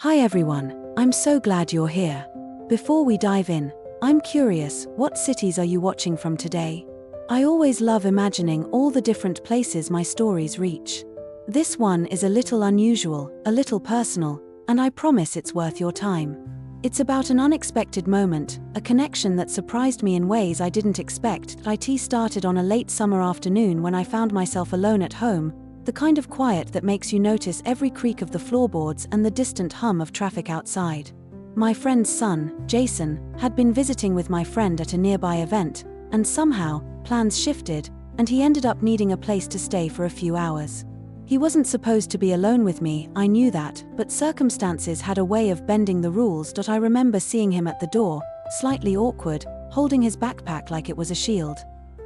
Hi everyone, I'm so glad you're here. Before we dive in, I'm curious, what cities are you watching from today? I always love imagining all the different places my stories reach. This one is a little unusual, a little personal, and I promise it's worth your time. It's about an unexpected moment, a connection that surprised me in ways I didn't expect. It started on a late summer afternoon when I found myself alone at home, the kind of quiet that makes you notice every creak of the floorboards and the distant hum of traffic outside. My friend's son, Jason, had been visiting with my friend at a nearby event, and somehow, plans shifted, and he ended up needing a place to stay for a few hours. He wasn't supposed to be alone with me, I knew that, but circumstances had a way of bending the rules. I remember seeing him at the door, slightly awkward, holding his backpack like it was a shield.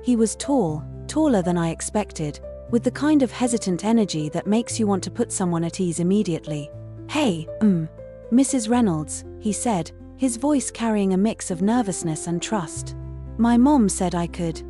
He was tall, taller than I expected, with the kind of hesitant energy that makes you want to put someone at ease immediately. "Hey, Mrs. Reynolds," he said, his voice carrying a mix of nervousness and trust. "My mom said I could,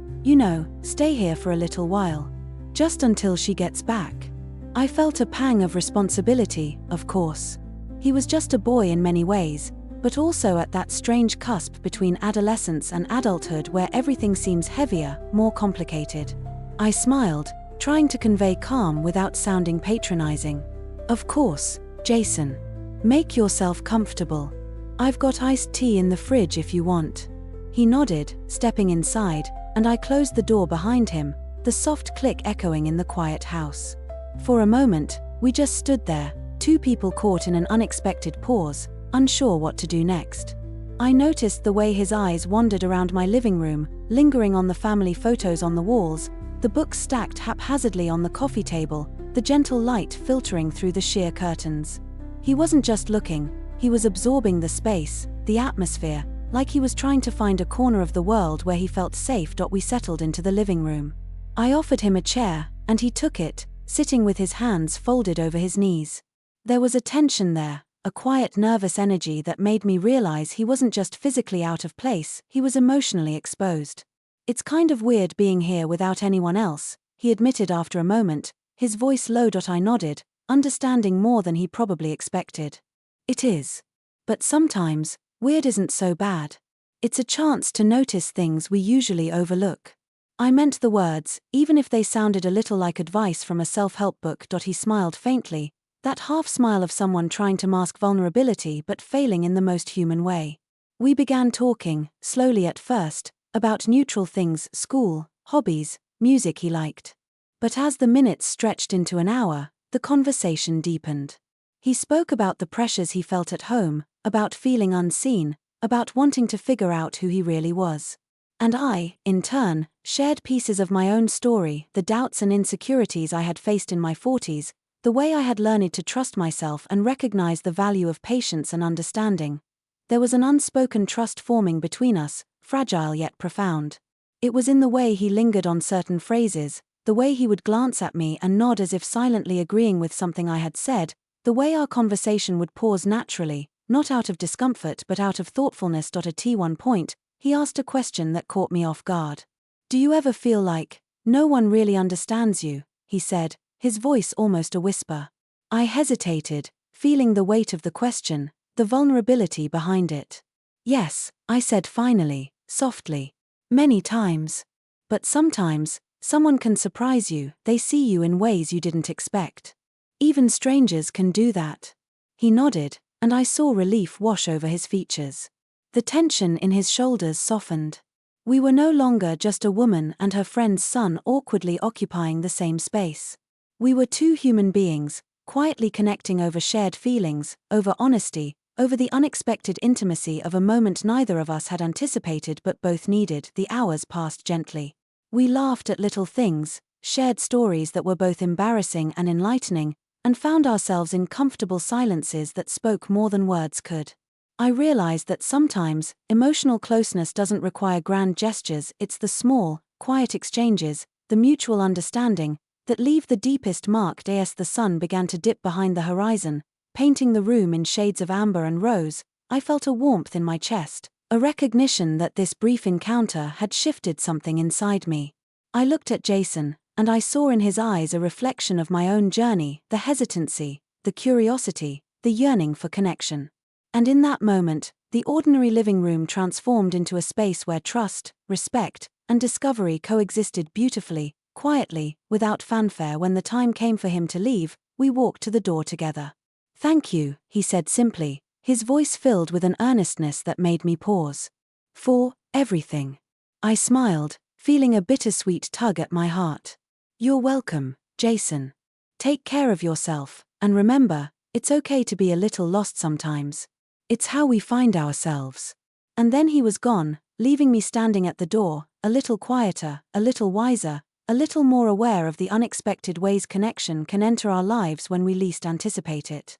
stay here for a little while. Just until she gets back." I felt a pang of responsibility, of course. He was just a boy in many ways, but also at that strange cusp between adolescence and adulthood where everything seems heavier, more complicated. I smiled, trying to convey calm without sounding patronizing. "Of course, Jason. Make yourself comfortable. I've got iced tea in the fridge if you want." He nodded, stepping inside, and I closed the door behind him, the soft click echoing in the quiet house. For a moment, we just stood there, two people caught in an unexpected pause, unsure what to do next. I noticed the way his eyes wandered around my living room, lingering on the family photos on the walls, the books stacked haphazardly on the coffee table, the gentle light filtering through the sheer curtains. He wasn't just looking, he was absorbing the space, the atmosphere, like he was trying to find a corner of the world where he felt safe. We settled into the living room. I offered him a chair, and he took it, sitting with his hands folded over his knees. There was a tension there, a quiet nervous energy that made me realize he wasn't just physically out of place, he was emotionally exposed. "It's kind of weird being here without anyone else," he admitted after a moment, his voice low. I nodded, understanding more than he probably expected. "It is. But sometimes, weird isn't so bad. It's a chance to notice things we usually overlook." I meant the words, even if they sounded a little like advice from a self-help book. He smiled faintly, that half smile of someone trying to mask vulnerability but failing in the most human way. We began talking, slowly at first, about neutral things, school, hobbies, music he liked. But as the minutes stretched into an hour, the conversation deepened. He spoke about the pressures he felt at home, about feeling unseen, about wanting to figure out who he really was. And I, in turn, shared pieces of my own story, the doubts and insecurities I had faced in my 40s, the way I had learned to trust myself and recognize the value of patience and understanding. There was an unspoken trust forming between us, fragile yet profound. It was in the way he lingered on certain phrases, the way he would glance at me and nod as if silently agreeing with something I had said, the way our conversation would pause naturally, not out of discomfort but out of thoughtfulness. At one point, he asked a question that caught me off guard. "Do you ever feel like no one really understands you?" he said, his voice almost a whisper. I hesitated, feeling the weight of the question, the vulnerability behind it. "Yes," I said finally, softly. "Many times. But sometimes, someone can surprise you, they see you in ways you didn't expect. Even strangers can do that." He nodded, and I saw relief wash over his features. The tension in his shoulders softened. We were no longer just a woman and her friend's son awkwardly occupying the same space. We were two human beings, quietly connecting over shared feelings, over honesty, over the unexpected intimacy of a moment neither of us had anticipated but both needed. The hours passed gently. We laughed at little things, shared stories that were both embarrassing and enlightening, and found ourselves in comfortable silences that spoke more than words could. I realized that sometimes, emotional closeness doesn't require grand gestures, it's the small, quiet exchanges, the mutual understanding, that leave the deepest mark. As the sun began to dip behind the horizon, painting the room in shades of amber and rose, I felt a warmth in my chest, a recognition that this brief encounter had shifted something inside me. I looked at Jason, and I saw in his eyes a reflection of my own journey, the hesitancy, the curiosity, the yearning for connection. And in that moment, the ordinary living room transformed into a space where trust, respect, and discovery coexisted beautifully, quietly, without fanfare. When the time came for him to leave, we walked to the door together. "Thank you," he said simply, his voice filled with an earnestness that made me pause. "For everything." I smiled, feeling a bittersweet tug at my heart. "You're welcome, Jason. Take care of yourself, and remember, it's okay to be a little lost sometimes. It's how we find ourselves." And then he was gone, leaving me standing at the door, a little quieter, a little wiser, a little more aware of the unexpected ways connection can enter our lives when we least anticipate it.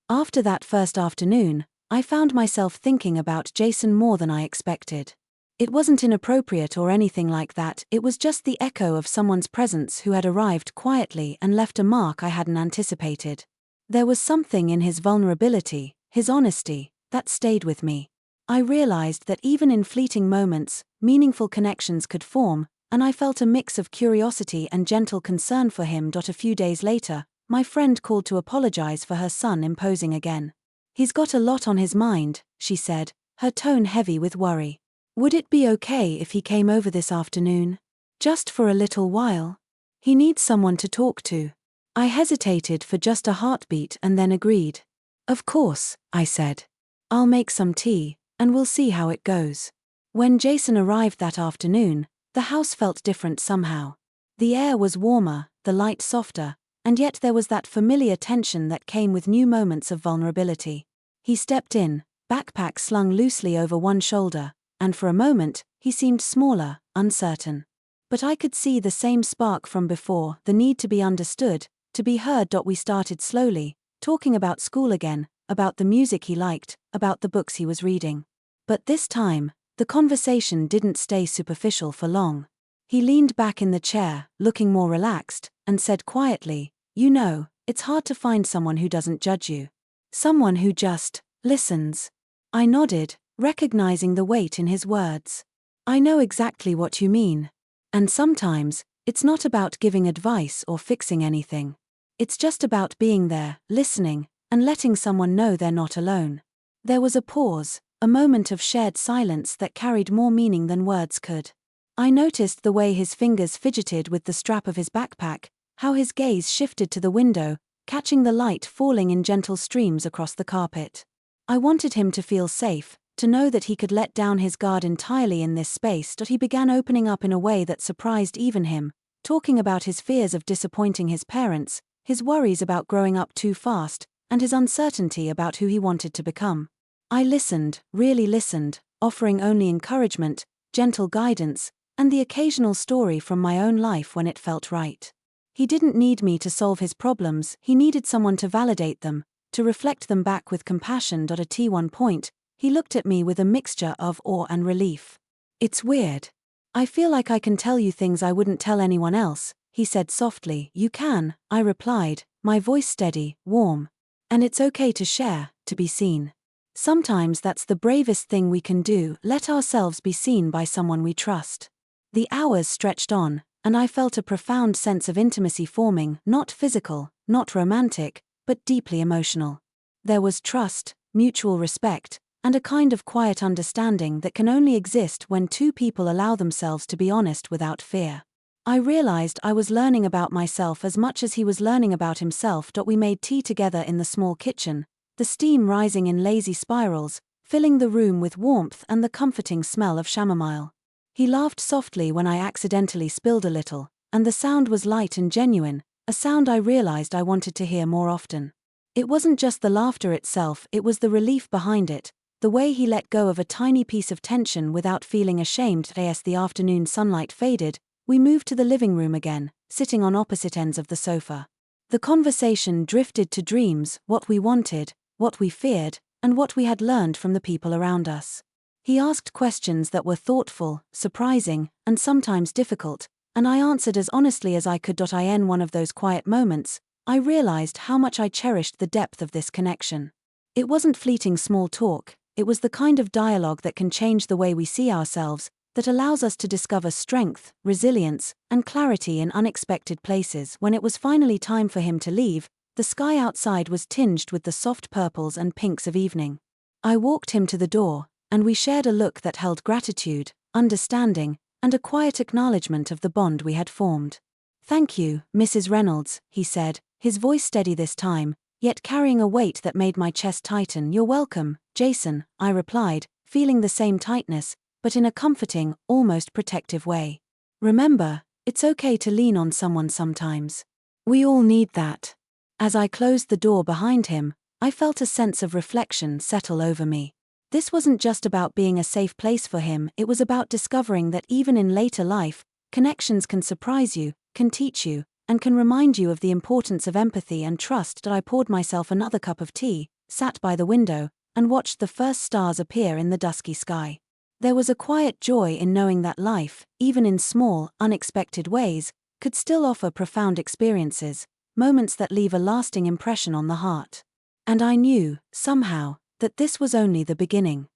After that first afternoon, I found myself thinking about Jason more than I expected. It wasn't inappropriate or anything like that, it was just the echo of someone's presence who had arrived quietly and left a mark I hadn't anticipated. There was something in his vulnerability, his honesty, that stayed with me. I realized that even in fleeting moments, meaningful connections could form, and I felt a mix of curiosity and gentle concern for him. A few days later, my friend called to apologize for her son imposing again. "He's got a lot on his mind," she said, her tone heavy with worry. "Would it be okay if he came over this afternoon? Just for a little while? He needs someone to talk to." I hesitated for just a heartbeat and then agreed. "Of course," I said. "I'll make some tea, and we'll see how it goes." When Jason arrived that afternoon, the house felt different somehow. The air was warmer, the light softer, and yet there was that familiar tension that came with new moments of vulnerability. He stepped in, backpack slung loosely over one shoulder, and for a moment, he seemed smaller, uncertain. But I could see the same spark from before, the need to be understood, to be heard. We started slowly, talking about school again, about the music he liked, about the books he was reading. But this time, the conversation didn't stay superficial for long. He leaned back in the chair, looking more relaxed, and said quietly, "You know, it's hard to find someone who doesn't judge you. Someone who just listens." I nodded, recognizing the weight in his words. "I know exactly what you mean. And sometimes, it's not about giving advice or fixing anything. It's just about being there, listening, and letting someone know they're not alone." There was a pause, a moment of shared silence that carried more meaning than words could. I noticed the way his fingers fidgeted with the strap of his backpack, how his gaze shifted to the window, catching the light falling in gentle streams across the carpet. I wanted him to feel safe, to know that he could let down his guard entirely in this space. He began opening up in a way that surprised even him, talking about his fears of disappointing his parents, his worries about growing up too fast, and his uncertainty about who he wanted to become. I listened, really listened, offering only encouragement, gentle guidance, and the occasional story from my own life when it felt right. He didn't need me to solve his problems, he needed someone to validate them, to reflect them back with compassion. At one point, he looked at me with a mixture of awe and relief. "It's weird. I feel like I can tell you things I wouldn't tell anyone else," he said softly. "You can," I replied, my voice steady, warm. "And it's okay to share, to be seen. Sometimes that's the bravest thing we can do, let ourselves be seen by someone we trust." The hours stretched on, and I felt a profound sense of intimacy forming, not physical, not romantic, but deeply emotional. There was trust, mutual respect, and a kind of quiet understanding that can only exist when two people allow themselves to be honest without fear. I realized I was learning about myself as much as he was learning about himself. We made tea together in the small kitchen, the steam rising in lazy spirals, filling the room with warmth and the comforting smell of chamomile. He laughed softly when I accidentally spilled a little, and the sound was light and genuine, a sound I realized I wanted to hear more often. It wasn't just the laughter itself, it was the relief behind it, the way he let go of a tiny piece of tension without feeling ashamed. As the afternoon sunlight faded, we moved to the living room again, sitting on opposite ends of the sofa. The conversation drifted to dreams, what we wanted, what we feared, and what we had learned from the people around us. He asked questions that were thoughtful, surprising, and sometimes difficult, and I answered as honestly as I could. In one of those quiet moments, I realized how much I cherished the depth of this connection. It wasn't fleeting small talk, it was the kind of dialogue that can change the way we see ourselves, that allows us to discover strength, resilience, and clarity in unexpected places. When it was finally time for him to leave, The sky outside was tinged with the soft purples and pinks of evening. I walked him to the door, and we shared a look that held gratitude, understanding, and a quiet acknowledgement of the bond we had formed. "Thank you, Mrs. Reynolds," he said, his voice steady this time, yet carrying a weight that made my chest tighten. "You're welcome, Jason," I replied, feeling the same tightness, but in a comforting, almost protective way. "Remember, it's okay to lean on someone sometimes. We all need that." As I closed the door behind him, I felt a sense of reflection settle over me. This wasn't just about being a safe place for him, it was about discovering that even in later life, connections can surprise you, can teach you, and can remind you of the importance of empathy and trust. I poured myself another cup of tea, sat by the window, and watched the first stars appear in the dusky sky. There was a quiet joy in knowing that life, even in small, unexpected ways, could still offer profound experiences, moments that leave a lasting impression on the heart. And I knew, somehow, that this was only the beginning.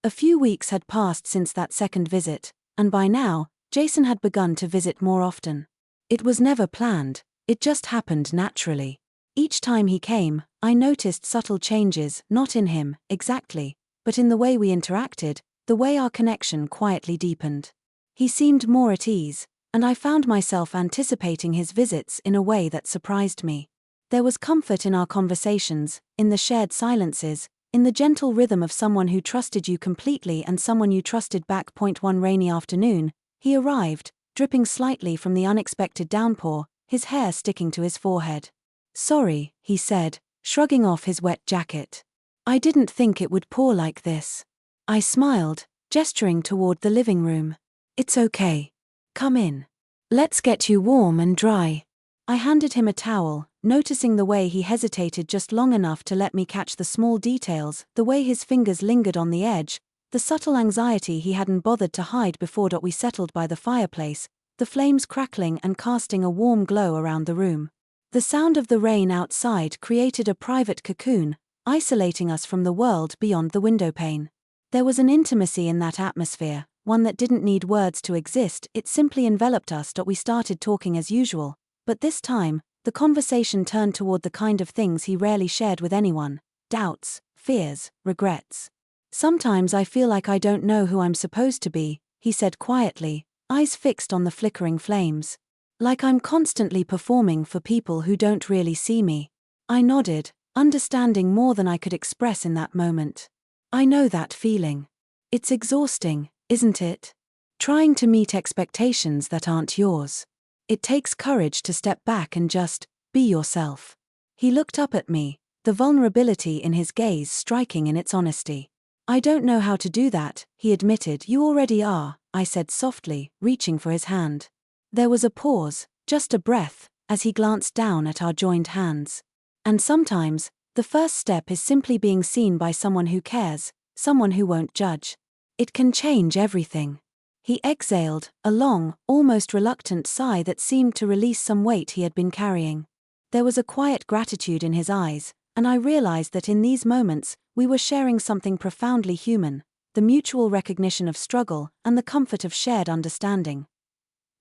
A few weeks had passed since that second visit, and by now, Jason had begun to visit more often. It was never planned, it just happened naturally. Each time he came, I noticed subtle changes, not in him, exactly, but in the way we interacted, the way our connection quietly deepened. He seemed more at ease, and I found myself anticipating his visits in a way that surprised me. There was comfort in our conversations, in the shared silences, in the gentle rhythm of someone who trusted you completely and someone you trusted back. One rainy afternoon, he arrived, dripping slightly from the unexpected downpour, his hair sticking to his forehead. "Sorry," he said, shrugging off his wet jacket. "I didn't think it would pour like this." I smiled, gesturing toward the living room. "It's okay. Come in. Let's get you warm and dry." I handed him a towel, noticing the way he hesitated just long enough to let me catch the small details, the way his fingers lingered on the edge, the subtle anxiety he hadn't bothered to hide before. We settled by the fireplace, the flames crackling and casting a warm glow around the room. The sound of the rain outside created a private cocoon, isolating us from the world beyond the windowpane. There was an intimacy in that atmosphere, one that didn't need words to exist, it simply enveloped us. We started talking as usual, but this time, the conversation turned toward the kind of things he rarely shared with anyone: doubts, fears, regrets. "Sometimes I feel like I don't know who I'm supposed to be," he said quietly, eyes fixed on the flickering flames. "Like I'm constantly performing for people who don't really see me." I nodded, understanding more than I could express in that moment. "I know that feeling. It's exhausting, isn't it? Trying to meet expectations that aren't yours. It takes courage to step back and just be yourself." He looked up at me, the vulnerability in his gaze striking in its honesty. "I don't know how to do that," he admitted. "You already are," I said softly, reaching for his hand. There was a pause, just a breath, as he glanced down at our joined hands. "And sometimes, the first step is simply being seen by someone who cares, someone who won't judge. It can change everything." He exhaled, a long, almost reluctant sigh that seemed to release some weight he had been carrying. There was a quiet gratitude in his eyes, and I realized that in these moments, we were sharing something profoundly human: the mutual recognition of struggle and the comfort of shared understanding.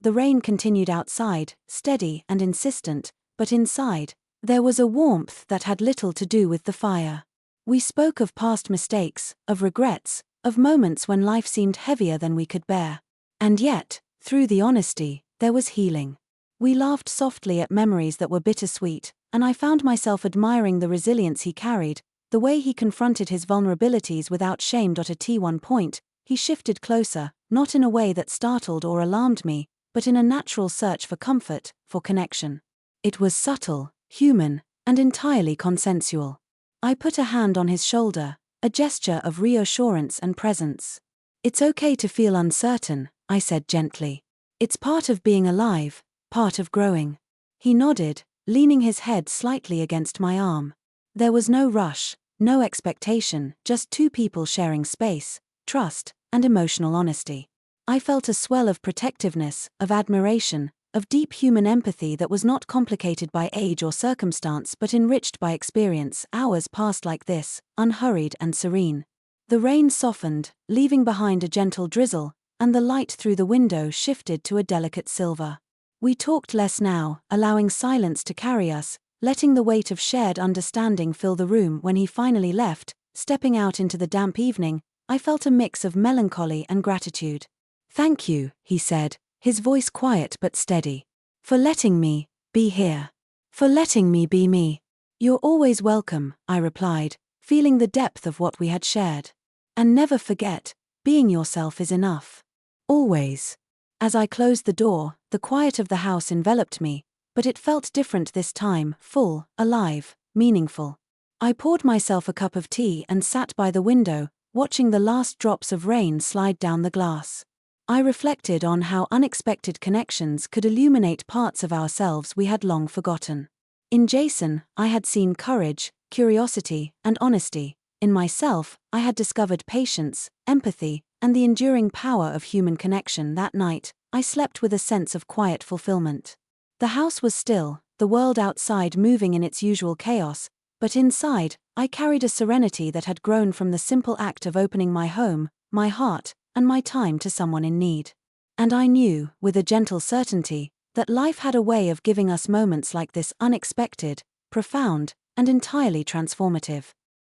The rain continued outside, steady and insistent, but inside, there was a warmth that had little to do with the fire. We spoke of past mistakes, of regrets, of moments when life seemed heavier than we could bear. And yet, through the honesty, there was healing. We laughed softly at memories that were bittersweet, and I found myself admiring the resilience he carried, the way he confronted his vulnerabilities without shame. At one point, he shifted closer, not in a way that startled or alarmed me, but in a natural search for comfort, for connection. It was subtle, human, and entirely consensual. I put a hand on his shoulder, a gesture of reassurance and presence. "It's okay to feel uncertain," I said gently. "It's part of being alive, part of growing." He nodded, leaning his head slightly against my arm. There was no rush, no expectation, just two people sharing space, trust, and emotional honesty. I felt a swell of protectiveness, of admiration, of deep human empathy that was not complicated by age or circumstance but enriched by experience. Hours passed like this, unhurried and serene. The rain softened, leaving behind a gentle drizzle, and the light through the window shifted to a delicate silver. We talked less now, allowing silence to carry us, letting the weight of shared understanding fill the room. When he finally left, stepping out into the damp evening, I felt a mix of melancholy and gratitude. "Thank you," he said, his voice quiet but steady. "For letting me be here. For letting me be me." "You're always welcome," I replied, feeling the depth of what we had shared. "And never forget, being yourself is enough. Always." As I closed the door, the quiet of the house enveloped me, but it felt different this time, full, alive, meaningful. I poured myself a cup of tea and sat by the window, watching the last drops of rain slide down the glass. I reflected on how unexpected connections could illuminate parts of ourselves we had long forgotten. In Jason, I had seen courage, curiosity, and honesty. In myself, I had discovered patience, empathy, and the enduring power of human connection. That night, I slept with a sense of quiet fulfillment. The house was still, the world outside moving in its usual chaos, but inside, I carried a serenity that had grown from the simple act of opening my home, my heart, and my time to someone in need. And I knew, with a gentle certainty, that life had a way of giving us moments like this, unexpected, profound, and entirely transformative.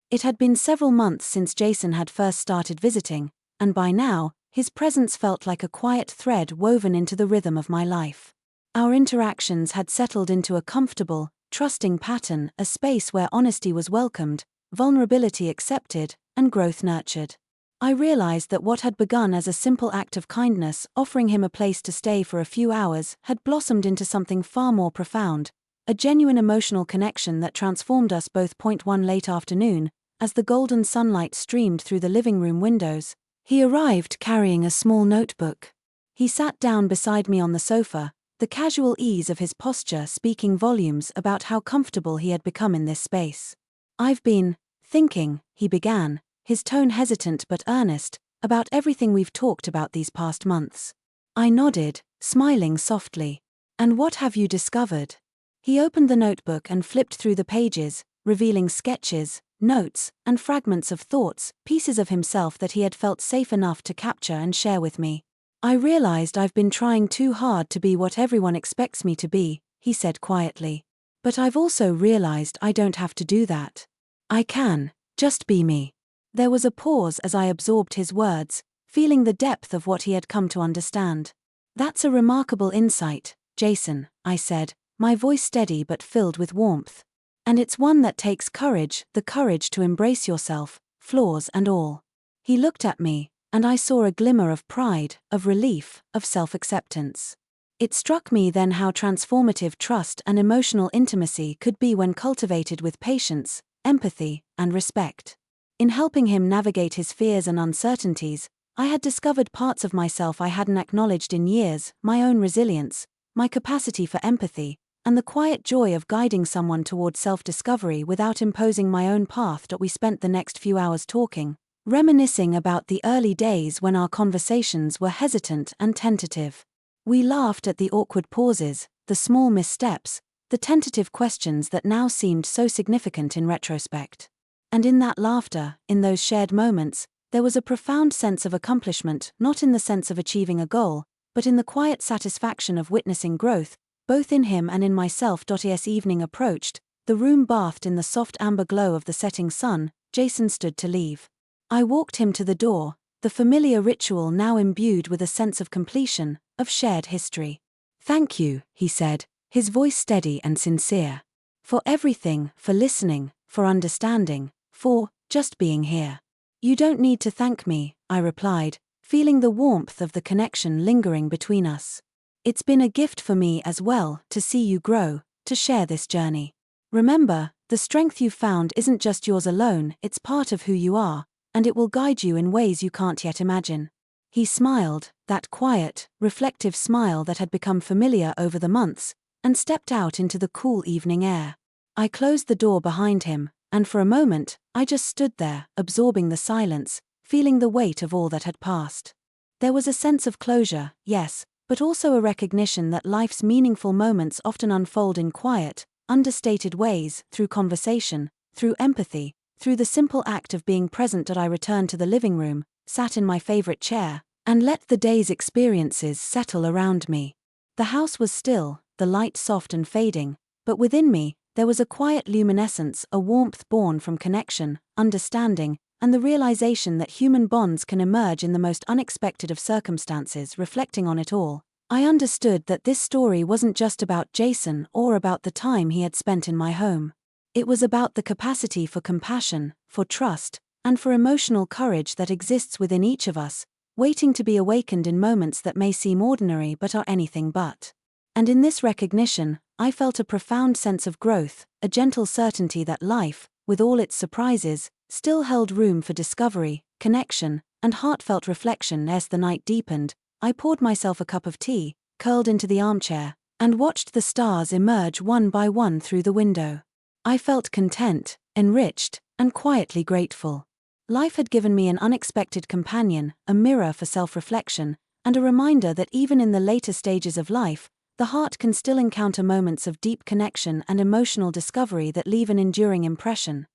It had been several months since Jason had first started visiting, and by now, his presence felt like a quiet thread woven into the rhythm of my life. Our interactions had settled into a comfortable, trusting pattern, a space where honesty was welcomed, vulnerability accepted, and growth nurtured. I realized that what had begun as a simple act of kindness, offering him a place to stay for a few hours, had blossomed into something far more profound, a genuine emotional connection that transformed us both. One late afternoon, as the golden sunlight streamed through the living room windows, he arrived carrying a small notebook. He sat down beside me on the sofa, the casual ease of his posture speaking volumes about how comfortable he had become in this space. "I've been thinking," he began, his tone hesitant but earnest, "about everything we've talked about these past months." I nodded, smiling softly. "And what have you discovered?" He opened the notebook and flipped through the pages, revealing sketches, notes, and fragments of thoughts, pieces of himself that he had felt safe enough to capture and share with me. "I realized I've been trying too hard to be what everyone expects me to be," he said quietly. "But I've also realized I don't have to do that. I can just be me." There was a pause as I absorbed his words, feeling the depth of what he had come to understand. "That's a remarkable insight, Jason," I said, my voice steady but filled with warmth. "And it's one that takes courage, the courage to embrace yourself, flaws and all." He looked at me, and I saw a glimmer of pride, of relief, of self-acceptance. It struck me then how transformative trust and emotional intimacy could be when cultivated with patience, empathy, and respect. In helping him navigate his fears and uncertainties, I had discovered parts of myself I hadn't acknowledged in years, my own resilience, my capacity for empathy, and the quiet joy of guiding someone toward self-discovery without imposing my own path. We spent the next few hours talking, reminiscing about the early days when our conversations were hesitant and tentative. We laughed at the awkward pauses, the small missteps, the tentative questions that now seemed so significant in retrospect. And in that laughter, in those shared moments, there was a profound sense of accomplishment, not in the sense of achieving a goal, but in the quiet satisfaction of witnessing growth, both in him and in myself. As evening approached, the room bathed in the soft amber glow of the setting sun, Jason stood to leave. I walked him to the door, the familiar ritual now imbued with a sense of completion, of shared history. "Thank you," he said, his voice steady and sincere. "For everything, for listening, for understanding, for just being here." "You don't need to thank me," I replied, feeling the warmth of the connection lingering between us. "It's been a gift for me as well, to see you grow, to share this journey. Remember, the strength you've found isn't just yours alone, it's part of who you are, and it will guide you in ways you can't yet imagine." He smiled, that quiet, reflective smile that had become familiar over the months, and stepped out into the cool evening air. I closed the door behind him, and for a moment, I just stood there, absorbing the silence, feeling the weight of all that had passed. There was a sense of closure, yes, but also a recognition that life's meaningful moments often unfold in quiet, understated ways, through conversation, through empathy, through the simple act of being present. I returned to the living room, sat in my favorite chair, and let the day's experiences settle around me. The house was still, the light soft and fading, but within me, There was a quiet luminescence, a warmth born from connection, understanding, and the realization that human bonds can emerge in the most unexpected of circumstances. Reflecting on it all, I understood that this story wasn't just about Jason or about the time he had spent in my home. It was about the capacity for compassion, for trust, and for emotional courage that exists within each of us, waiting to be awakened in moments that may seem ordinary but are anything but. And in this recognition, I felt a profound sense of growth, a gentle certainty that life, with all its surprises, still held room for discovery, connection, and heartfelt reflection. As the night deepened, I poured myself a cup of tea, curled into the armchair, and watched the stars emerge one by one through the window. I felt content, enriched, and quietly grateful. Life had given me an unexpected companion, a mirror for self-reflection, and a reminder that even in the later stages of life, the heart can still encounter moments of deep connection and emotional discovery that leave an enduring impression.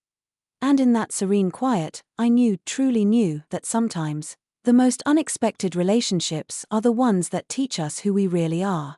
And in that serene quiet, I truly knew, that sometimes, the most unexpected relationships are the ones that teach us who we really are.